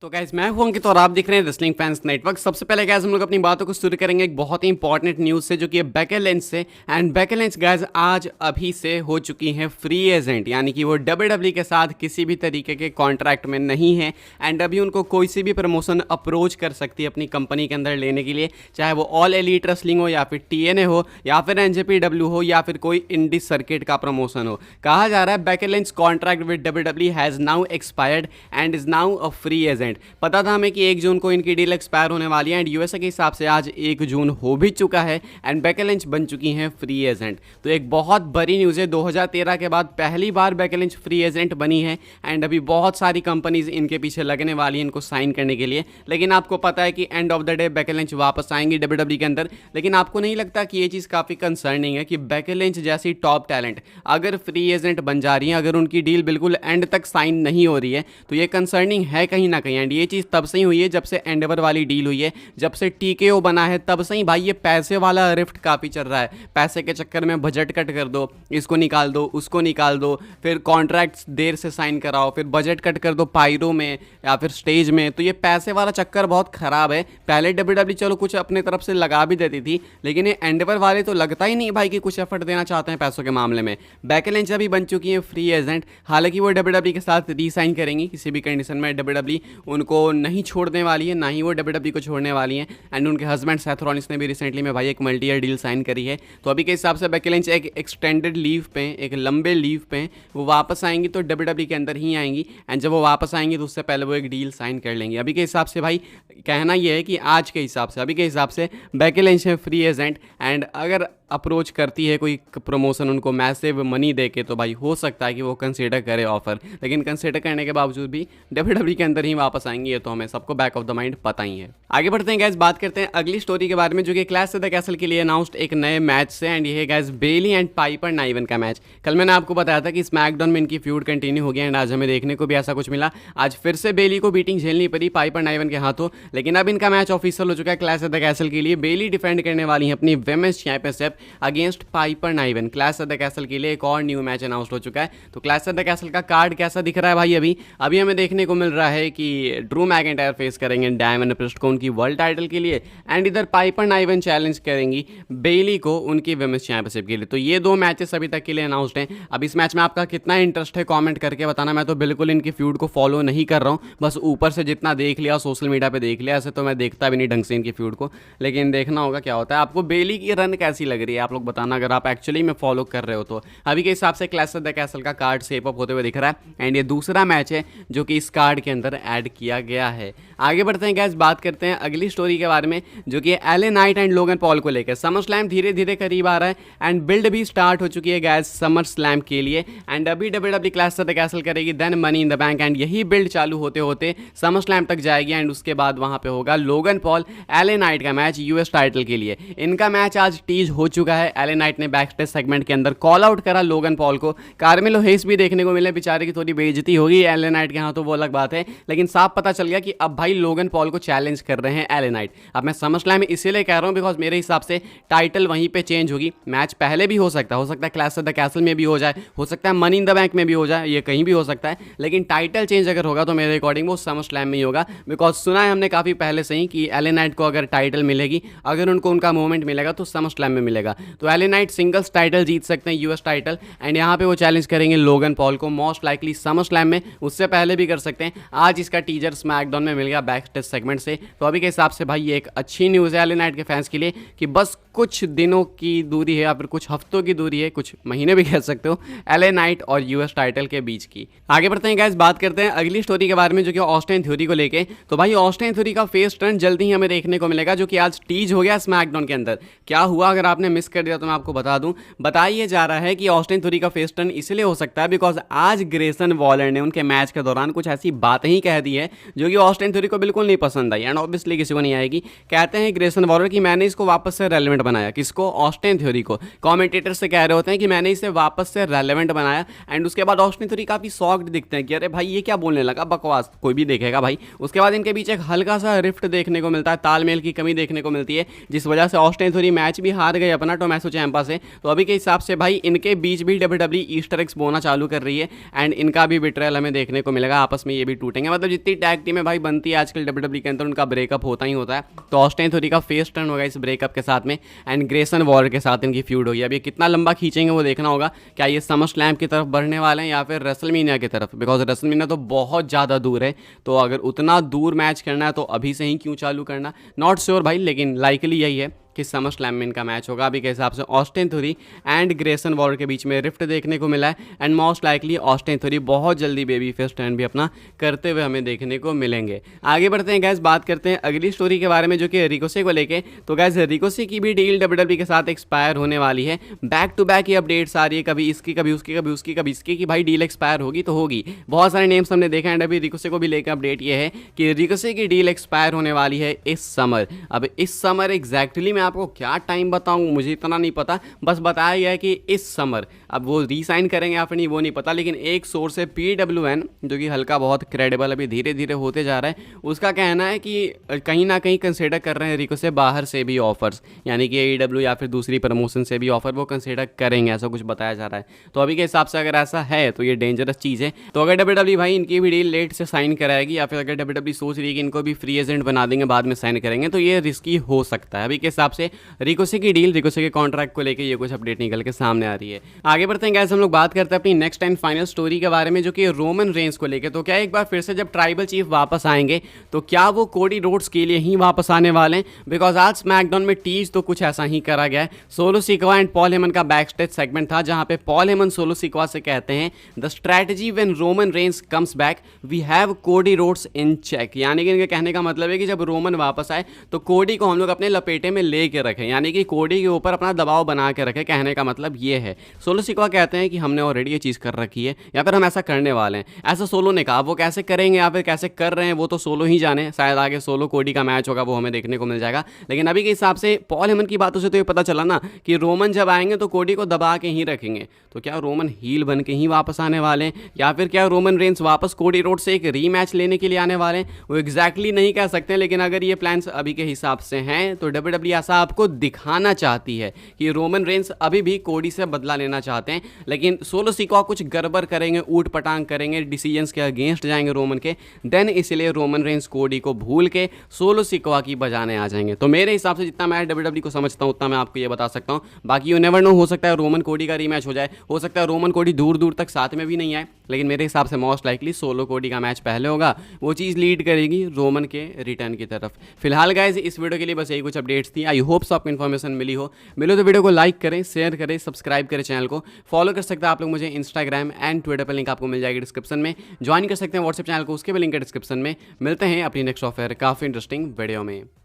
तो गाइस मैं हूं अंकित और आप देख रहे हैं रेसलिंग फैंस नेटवर्क। सबसे पहले गाइस हम लोग अपनी बातों को शुरू करेंगे एक बहुत ही इंपॉर्टेंट न्यूज़ से, जो कि है बेकी लिंच से। एंड बेकी लिंच गाइस आज अभी से हो चुकी हैं फ्री एजेंट, यानी कि वो डब्ल्यूडब्ल्यूई के साथ किसी भी तरीके के कॉन्ट्रैक्ट में नहीं है। एंड अभी उनको कोई सी भी प्रमोशन अप्रोच कर सकती है अपनी कंपनी के अंदर लेने के लिए, चाहे वो ऑल एलीट रेसलिंग हो या फिर TNA हो या फिर NJPW हो या फिर कोई इंडी सर्किट का प्रमोशन हो। कहा जा रहा है Becky Lynch contract with WWE has now expired and is now a free agent. पता था हमें कि 1 जून को इनकी डील एक्सपायर होने वाली है एंड यूएसए के हिसाब से आज 1 जून हो भी चुका है एंड बेकी लिंच बन चुकी हैं फ्री एजेंट। तो एक बहुत बड़ी न्यूज़ है, 2013 के बाद पहली बार बेकी लिंच फ्री एजेंट बनी है एंड अभी बहुत सारी कंपनीज इनके पीछे लगने वाली हैं इनको साइन करने के लिए। लेकिन आपको पता है कि end of the day Becky Lynch वापस आएंगी डब्ल्यूडब्ल्यूई के अंदर। लेकिन आपको नहीं लगता कि ये चीज़ काफ़ी कंसर्निंग है कि बेकी लिंच जैसी टॉप टैलेंट अगर फ्री एजेंट बन जा रही है, अगर उनकी डील बिल्कुल एंड तक साइन नहीं हो रही है, तो ये कंसर्निंग है कहीं ना कहीं। एंड ये चीज़ तब से ही हुई है जब से एंडेवर वाली डील हुई है, जब से TKO बना है तब से ही भाई ये पैसे वाला रिफ्ट काफ़ी चल रहा है। पैसे के चक्कर में बजट कट कर दो, इसको निकाल दो, उसको निकाल दो, फिर कॉन्ट्रैक्ट्स देर से साइन कराओ, फिर बजट कट कर दो पायरो में या फिर स्टेज में। तो ये पैसे वाला चक्कर बहुत ख़राब है। पहले डब्ल्यूडब्ल्यूई चलो कुछ अपने तरफ से लगा भी देती थी, लेकिन ये एंडेवर वाले तो लगता ही नहीं भाई कि कुछ एफर्ट देना चाहते हैं पैसों के मामले में। बेकी लिंच अभी बन चुकी है फ्री एजेंट। हालांकि वो डब्ल्यूडब्ल्यूई के साथ री-साइन करेंगी किसी भी कंडीशन में। डब्ल्यूडब्ल्यूई उनको नहीं छोड़ने वाली है, ना ही वो डब्ल्यूडब्ल्यूई को छोड़ने वाली हैं। एंड उनके हस्बैंड सेथ रॉलिंस ने भी रिसेंटली में भाई एक मल्टी ईयर डील साइन करी है। तो अभी के हिसाब से बेकी लिंच एक एक्सटेंडेड लीव पे, एक लंबे लीव पे वो वापस आएंगी तो डब्ल्यूडब्ल्यूई के अंदर ही आएंगी। एंड जब वो वापस आएंगी तो उससे पहले वो एक डील साइन कर लेंगी। अभी के हिसाब से भाई कहना ये है कि आज के हिसाब से, अभी के हिसाब से बेकी लिंच है फ्री एजेंट। एंड अगर अप्रोच करती है कोई प्रमोशन उनको मैसिव मनी दे के, तो भाई हो सकता है कि वो कंसीडर करे ऑफर। लेकिन कंसीडर करने के बावजूद भी डब्ल्यूडब्ल्यूई के अंदर ही वापस आएंगी, ये तो हमें सबको बैक ऑफ द माइंड पता ही है। आगे बढ़ते हैं गैस, बात करते हैं अगली स्टोरी के बारे में, जो कि क्लैश ऑफ द कैसल के लिए अनाउंस्ड एक नए मैच से। एंड ये है गैस बेली एंड पाइपर नाइवन का मैच। कल मैंने आपको बताया था कि स्मैकडाउन में इनकी फ्यूड कंटिन्यू हो गया एंड आज हमें देखने को भी ऐसा कुछ मिला। आज फिर से बेली को बीटिंग झेलनी पड़ी पाइपर नाइवन के हाथों, लेकिन अब इनका मैच ऑफिशियल हो चुका है क्लैश ऑफ द कैसल के लिए। बेली डिफेंड करने वाली है अपनी women's championship against Piper Niven. Clash of the castle के लिए एक और न्यू मैच अनाउंस हो चुका है। तो क्लैश ऑफ द कैसल का कार्ड कैसा दिख रहा है भाई? अभी हमें देखने को मिल रहा है कि ड्रू मैकिंटायर फेस करेंगे डायमंड प्रिस्ट को उनकी वर्ल्ड टाइटल के लिए, एंड इधर पाइपर नाइवन चैलेंज करेंगी बेली को उनकी विमेंस चैंपियनशिप के लिए। तो ये 2 मैचेस अभी तक के लिए अनाउंस्ड हैं। अब इस मैच में आपका कितना इंटरेस्ट है कमेंट करके बताना। मैं तो बिल्कुल इनकी फ्यूड को फॉलो नहीं कर रहा हूँ, बस ऊपर से जितना देख लिया सोशल मीडिया पे देख लिया, ऐसे तो मैं देखता भी नहीं ढंग से इनकी फ्यूड को, लेकिन देखना होगा क्या होता है। आपको बेली की रन कैसी लग रही है आप लोग बताना, अगर आप एक्चुअली में फॉलो कर रहे हो तो। अभी के हिसाब से क्लैश ऑफ द कैसल का कार्ड शेप अप होते हुए दिख रहा है एंड ये दूसरा मैच है जो कि इस कार्ड के अंदर ऐड किया गया है। आगे बढ़ते हैं गैस, बात करते हैं अगली स्टोरी के बारे में, जो कि LA night and Logan Paul को लेकर। समर स्लैम धीरे धीरे करीब आ रहा है एंड बिल्ड भी स्टार्ट हो चुकी है गैस समर स्लैम के लिए। एंड अभी WWE clash of the castle करेगी, then money in the bank, and यही बिल्ड चालू होते होते समर स्लैम तक जाएगी एंड उसके बाद वहां पे होगा लोगन पॉल LA नाइट का मैच US टाइटल के लिए। इनका मैच आज टीज हो चुका है। LA नाइट ने बैक स्टेज सेगमेंट के अंदर कॉल आउट करा लोगन पॉल को। कार्मेलो हेस भी देखने को मिले, बेचारे की थोड़ी बेइज्जती होगी LA नाइट के हाथों, वो अलग बात है, लेकिन साफ पता चल गया कि अब भाई लोगन पॉल को चैलेंज कर रहे हैं LA नाइट। अब मैं समझ स्लैम में इसीलिए कह रहा हूं बिकॉज मेरे हिसाब से टाइटल वहीं पे चेंज होगी। मैच पहले भी हो सकता है क्लैश ऑफ द कैसल में भी हो जाए, हो सकता है मनी इन द बैंक में भी हो जाए, ये कहीं भी हो सकता है, लेकिन टाइटल चेंज अगर होगा तो मेरे अकॉर्डिंग वो समर स्लैम में ही होगा। बिकॉज सुना है हमने काफी पहले से ही कि LA नाइट को अगर टाइटल मिलेगी, अगर उनको उनका मोमेंट मिलेगा तो समर स्लैम में मिलेगा। तो LA नाइट सिंगल्स टाइटल जीत सकते हैं US टाइटल, एंड यहाँ पे वो चैलेंज करेंगे लोगन पॉल को मोस्ट लाइकली समर स्लैम में, उससे पहले भी कर सकते हैं। आज इसका टीजर स्मैकडाउन में मिल गया बैक स्टेज सेगमेंट से। तो अभी के हिसाब से भाई ये एक अच्छी न्यूज़ है LA नाइट के फैंस के लिए कि बस कुछ दिनों की दूरी है या फिर कुछ हफ्तों की दूरी है, कुछ महीने भी कह सकते हो, LA नाइट और US टाइटल के बीच की। आगे बढ़ते हैं गाइस, बात करते हैं अगली स्टोरी के बारे में, जो कि ऑस्टिन थ्योरी को लेके। तो भाई ऑस्टिन थ्योरी का फेस टर्न जल्दी ही हमें देखने को मिलेगा, जो कि आज टीज हो गया स्मैकडाउन के अंदर। क्या हुआ अगर आपने मिस कर दिया तो मैं आपको बता दूं। बताइए जा रहा है कि ऑस्टिन थ्योरी का फेस टर्न इसलिए हो सकता है बिकॉज आज ग्रेसन वॉलर ने उनके मैच के दौरान कुछ ऐसी बातें ही कह दी है जो कि ऑस्टिन थ्योरी को बिल्कुल नहीं पसंद आई। एंड ऑब्वियसली किसी को नहीं आएगी। कहते हैं ग्रेसन वॉलर कि मैंने इसको वापस से रेलेवेंट बनाया, किसको, ऑस्टिन थ्योरी को। कमेंटेटर से कह रहे होते हैं कि मैंने इसे वापस से रेलेवेंट बनाया, एंड उसके बाद ऑस्टिन थ्योरी काफी शॉक्ड दिखते हैं कि अरे भाई ये क्या बोलने लगा, बकवास, कोई भी देखेगा भाई। उसके बाद इनके बीच एक हल्का सा रिफ्ट देखने को मिलता है, तालमेल की कमी देखने को मिलती है, जिस वजह से ऑस्टिन थ्योरी मैच भी हार गए अपना टोमासो चिएम्पा से। तो अभी के हिसाब से भाई इनके बीच भी WWE ईस्टर एग्स बोना चालू कर रही है, एंड इनका भी बिट्रेयल हमें देखने को मिलेगा, आपस में ये भी टूटेंगे। मतलब जितनी टैग टीमें भाई बनती है आजकल WWE के अंदर, उनका ब्रेकअप होता ही होता है। तो ऑस्टिन थ्योरी का फेस टर्न होगा इस ब्रेकअप के साथ में, एंड ग्रेसन वॉलर के साथ इनकी फ्यूड होगी। अब ये कितना लंबा खींचेंगे वो देखना होगा, क्या ये समर स्लैम की तरफ बढ़ने वाले हैं या फिर रेसलमेनिया की तरफ, बिकॉज रेसलमेनिया तो बहुत ज़्यादा दूर है। तो अगर उतना दूर मैच करना है तो अभी से ही क्यों चालू करना, नॉट श्योर भाई, लेकिन लाइकली यही है कि समर स्लैम में इनका मैच होगा। अभी के हिसाब से Austin theory and Grayson Waller के बीच में रिफ्ट देखने को मिला है, and most likely Austin theory बहुत जल्दी बेबी फेस टर्न भी अपना करते हुए हमें देखने को मिलेंगे। आगे बढ़ते हैं गैस, बात करते हैं अगली स्टोरी के बारे में जो कि रिकोसे को लेके। तो गैस रिकोसे की भी डील WWE के साथ एक्सपायर होने वाली है। बैक टू बैक ये अपडेट्स आ रही है, कभी इसकी कभी उसकी कभी उसकी कभी इसकी, कि भाई डील एक्सपायर होगी तो होगी। बहुत सारे नेम्स हमने देखा, एंड अभी रिकोसे को भी लेकर अपडेट ये है कि रिकोसे की डील एक्सपायर होने वाली है इस समर। अब इस समर एग्जैक्टली मैं आपको क्या टाइम बताऊं मुझे इतना नहीं पता, बस बताया गया है कि इस समर। अब वो रीसाइन करेंगे या फिर नहीं वो नहीं पता, लेकिन एक सोर्स है PWN जो कि हल्का बहुत क्रेडिबल अभी धीरे धीरे होते जा रहा है, उसका कहना है कि कहीं ना कहीं कंसिडर कर रहे हैं रिको से बाहर से भी ऑफर्स, यानी कि AEW या फिर दूसरी प्रमोशन से भी ऑफर वो कंसिडर करेंगे, ऐसा कुछ बताया जा रहा है। तो अभी के हिसाब से अगर ऐसा है तो ये डेंजरस चीज़ है। तो अगर WWE भाई इनकी भी डील लेट से साइन कराएगी, या फिर अगर WWE सोच रही है कि इनको भी फ्री एजेंट बना देंगे बाद में साइन करेंगे, तो ये रिस्की हो सकता है। अभी के हिसाब से रिकोसे की डील, रिकोसे के कॉन्ट्रैक्ट को लेके ये कुछ अपडेट निकल के सामने आ रही है। आगे बढ़ते हैं गैस, हम लोग बात करते हैं अपनी नेक्स्ट एंड फाइनल स्टोरी के बारे में जो कि रोमन रेंस को लेके। तो क्या एक बार फिर से जब ट्राइबल चीफ वापस आएंगे तो क्या वो कोडी रोड्स के लिए ही वापस आने वाले हैं, बिकॉज आज स्मैकडाउन में टीज तो कुछ ऐसा ही करा गया है। सोलो सिकवा एंड पॉल हेमन का बैक स्टेज सेगमेंट था, जहां पे पॉल हेमन सोलो सिकवा से कहते हैं the strategy when Roman Reigns comes back we have Cody Rhodes in check. यानी कि इनके कहने का मतलब है कि जब रोमन वापस आए तो कोडी को हम लोग अपने लपेटे में लेके रखें, यानी कि कोडी के ऊपर अपना दबाव बना के रखे। कहने का मतलब ये है। सोलो सिकवा कहते हैं कि हमने ऑलरेडी ये चीज़ कर रखी है या फिर हम ऐसा करने वाले हैं, ऐसा सोलो ने कहा। वो कैसे करेंगे या फिर कैसे कर रहे हैं वो तो सोलो ही जाने, शायद आगे सोलो कोडी का मैच होगा वो हमें देखने को मिल जाएगा। लेकिन अभी के हिसाब से पॉल हेमन की बातों से तो ये पता चला ना कि रोमन जब आएंगे तो कोडी को दबा के ही रखेंगे। तो क्या रोमन हील बन के ही वापस आने वाले हैं, या फिर क्या रोमन रेंस वापस कोडी रोड से एक रीमैच लेने के लिए आने वाले हैं, वो एग्जैक्टली नहीं कह सकते। लेकिन अगर ये प्लान्स अभी के हिसाब से हैं तो WWE ऐसा आपको दिखाना चाहती है कि रोमन रेंस अभी भी कोडी से बदला लेना चाहते हैं, लेकिन सोलो सिकवा कुछ गड़बड़ करेंगे, ऊट पटांग करेंगे, डिसीजंस के अगेंस्ट जाएंगे रोमन के, देन इसलिए रोमन रेंस कोडी को भूल के सोलो सिकवा की बजाने आ जाएंगे। तो मेरे हिसाब से जितना मैं WWE को समझता हूँ उतना मैं आपको ये बता सकता हूँ। बाकी यू नेवर नो, हो सकता है रोमन कोडी का रीमैच हो जाए, हो सकता है रोमन कोडी दूर दूर तक साथ में भी नहीं आए, लेकिन मेरे हिसाब से मोस्ट लाइकली सोलो कोडी का मैच पहले होगा, वो चीज़ लीड करेगी रोमन के रिटर्न की तरफ। फिलहाल गाइज इस वीडियो के लिए बस यही कुछ अपडेट्स थी। आई होप आपको इन्फॉर्मेशन मिली हो तो वीडियो को लाइक करें, शेयर करें, सब्सक्राइब करें, चैनल को फॉलो कर सकते हैं आप लोग मुझे इंस्टाग्राम एंड ट्विटर पर, लिंक आपको मिल जाएगी डिस्क्रिप्शन में। ज्वाइन कर सकते हैं व्हाट्सएप चैनल को, उसके भी लिंक है डिस्क्रिप्शन में। मिलते हैं अपनी नेक्स्ट ऑफर काफ़ी इंटरेस्टिंग वीडियो में।